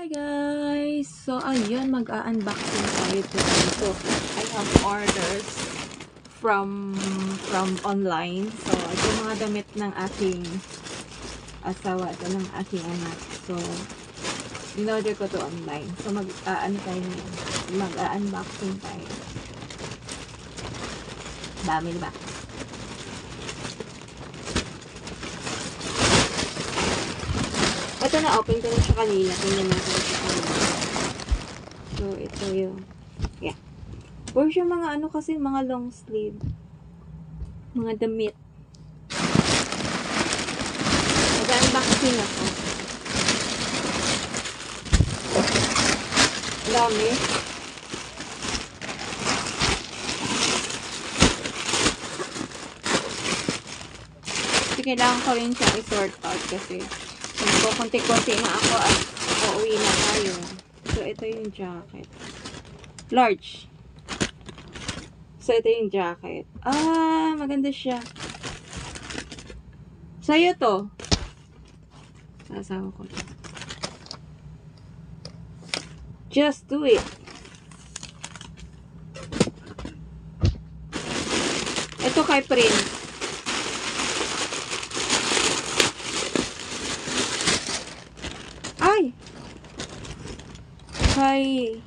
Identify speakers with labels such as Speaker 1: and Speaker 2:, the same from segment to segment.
Speaker 1: Hi guys! So ayun, mag-a-unboxing tayo today. So I have orders from online. So ito mga damit ng aking asawa, ito ng aking anak. So in-order ko to online. So mag-a-unboxing tayo. Dami diba? Ito na, open ko na siya kanina. Tingnan natin siya kanina. So, ito yung, yeah. Or siya mga ano kasi, mga long sleeve. Mga damit. Mag-unboxing ako. Dami. Kasi kailangan ko rin siyang i-sort out kasi so, konti-konti na ako at uuwi na tayo. So, ito yung jacket. Large. So, ito yung jacket. Ah, maganda siya. Sa'yo to. Sa asawa ko. Just do it. Ito kay Prince. Ay!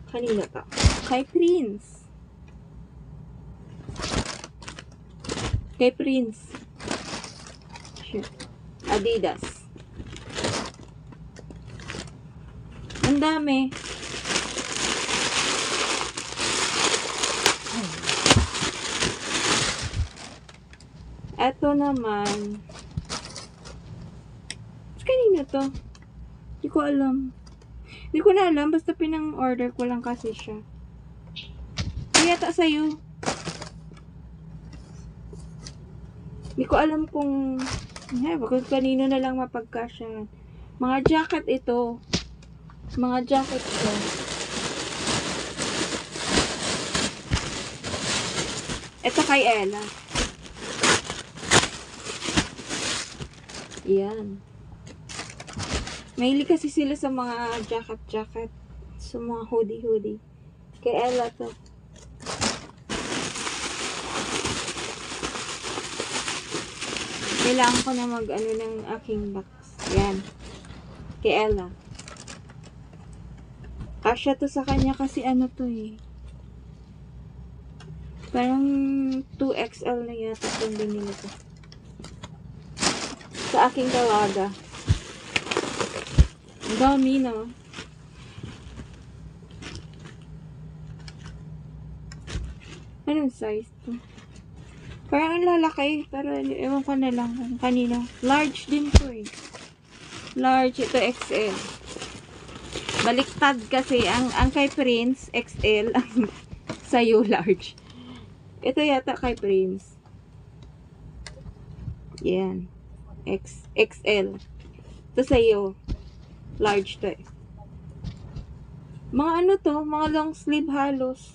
Speaker 1: Kanina to? Kay Prince. Kay Prince. Shoot. Adidas. Ang dami. Ito naman. Kanina to? Hindi ko alam. Hindi ko na alam. Basta pinang-order ko lang kasi siya. Kaya yata sa'yo. Hindi ko alam kung bakit kanino na lang mapagkasya. Mga jacket ito. Mga jacket ito. Ito kay Ella. Yan. Mahilig kasi sila sa mga jacket. Sa mga hoodie. Kay Ella to. Kailangan ko na mag-ano ng aking box. Yan. Kay Ella. Kasya to sa kanya kasi ano to eh. Parang 2XL na yata kung binili ko. Sa aking dalaga. Ang dami na. Anong size to? Parang ang lalaki. Pero ewan ko na lang kung kanino. Large din to eh. Large. Ito XL. Baliktad kasi. Ang kay Prince, XL. Ang sa'yo, large. Ito yata kay Prince. Yan. XL. Ito sa'yo. Large to eh. Mga ano to? Mga long sleeve halos.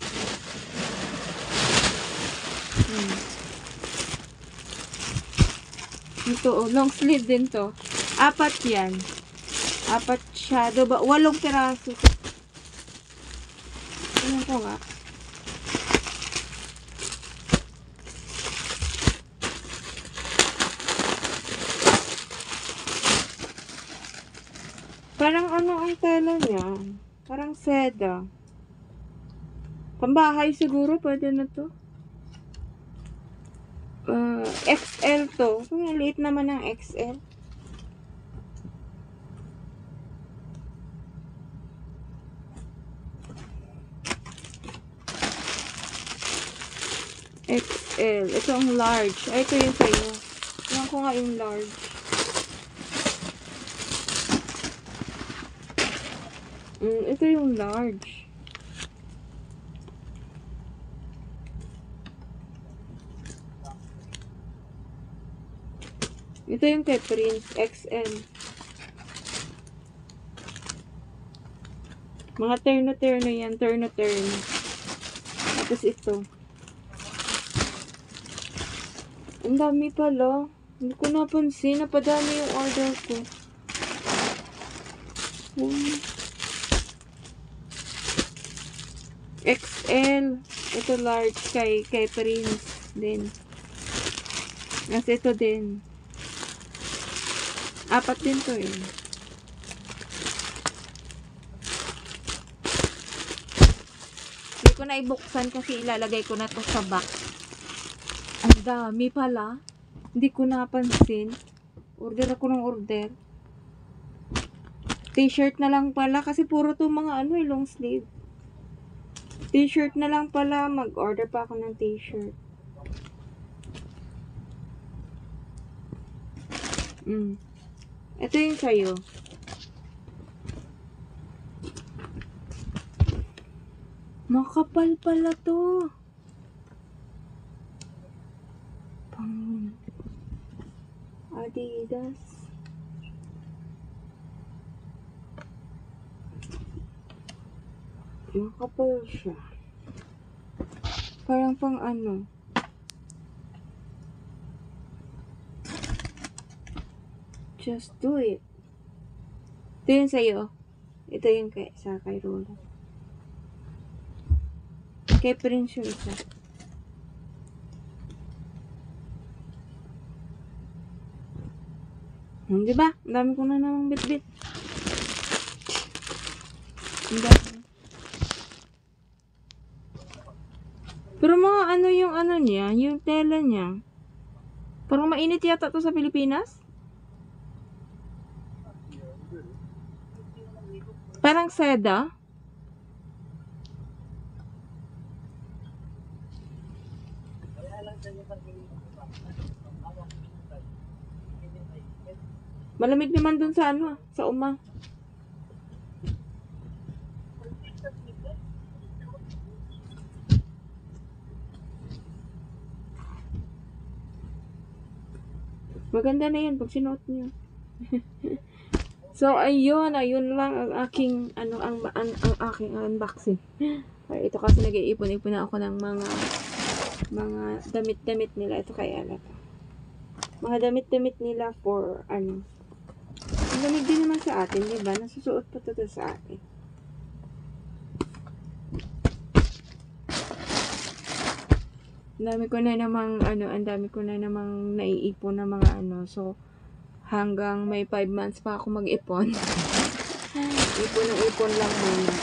Speaker 1: Ito oh. Long sleeve din to. 4 yan. 4 siya. 8 piraso. Tingnan ko nga. Parang ano ang tela niya? Parang seda. Pambahay siguro, pwede na to. XL to. Kung liit naman ng XL. XL. Ito ang large. Ay, ito yung sa'yo. Yan ko nga yung large. Ito yung large. Ito yung kay Prince XL. Mga terno-terno yan. Terno-terno. Tapos ito. Ang dami pala. Hindi ko napansin. Napadami yung order ko. XL. Ito large kay Prince din. Kasi ito din. 4 din to eh. Hindi ko na ibuksan kasi ilalagay ko na to sa box. Ang dami pala. Hindi ko napansin. Order ako ng order. T-shirt na lang pala kasi puro to mga long sleeve. T-shirt na lang pala. Mag-order pa ako ng t-shirt. Ito yung sa'yo. Makapal pala to. Pang Adidas. Makapal siya. Parang pang Just do it. Ito yung sa'yo. Ito yung sa kay Rolo. Kay Prince yung isa. Diba? Ang dami ko na namang bit-bit. Ang dami. Pero mga yung niya, yung tela niya. Parang mainit yata to sa Pilipinas. Parang seda. Malamig naman dun sa sa Uma. Maganda na yan pag sinuot niyo. So, ayun lang ang aking, ang aking unboxing. Ito kasi nag-iipon-ipon na ako ng mga damit-damit nila. Ito kaya na to. Mga damit-damit nila for, ang lamig din naman sa atin, diba? Nasusuot pa to sa atin. Ang dami ko na namang naiipon na mga so, hanggang may 5 months pa ako mag-ipon. Ipon lang muna.